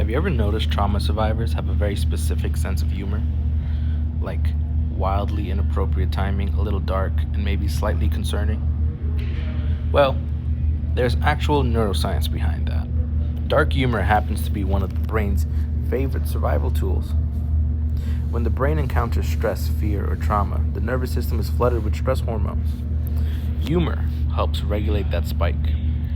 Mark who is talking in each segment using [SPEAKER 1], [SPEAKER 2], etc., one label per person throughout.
[SPEAKER 1] Have you ever noticed trauma survivors have a very specific sense of humor? Like wildly inappropriate timing, a little dark, and maybe slightly concerning? Well, there's actual neuroscience behind that. Dark humor happens to be one of the brain's favorite survival tools. When the brain encounters stress, fear, or trauma, the nervous system is flooded with stress hormones. Humor helps regulate that spike.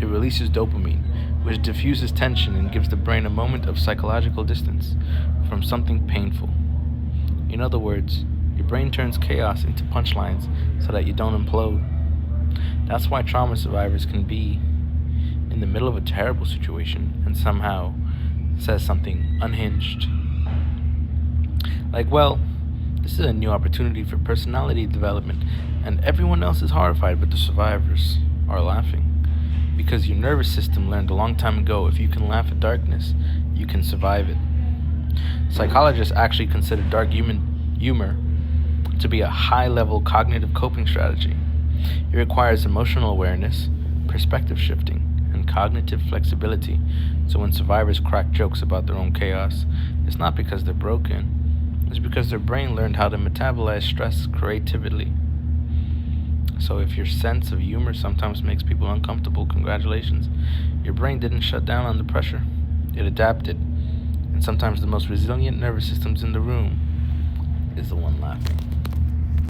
[SPEAKER 1] It releases dopamine, which diffuses tension and gives the brain a moment of psychological distance from something painful. In other words, your brain turns chaos into punchlines so that you don't implode. That's why trauma survivors can be in the middle of a terrible situation and somehow says something unhinged. Like, well, this is a new opportunity for personality development, and everyone else is horrified, but the survivors are laughing. Because your nervous system learned a long time ago if you can laugh at darkness, you can survive it. Psychologists actually consider dark human humor to be a high level cognitive coping strategy. It requires emotional awareness, perspective shifting, and cognitive flexibility. So when survivors crack jokes about their own chaos, it's not because they're broken, it's because their brain learned how to metabolize stress creatively. So if your sense of humor sometimes makes people uncomfortable, congratulations. Your brain didn't shut down under pressure. It adapted. And sometimes the most resilient nervous systems in the room is the one laughing.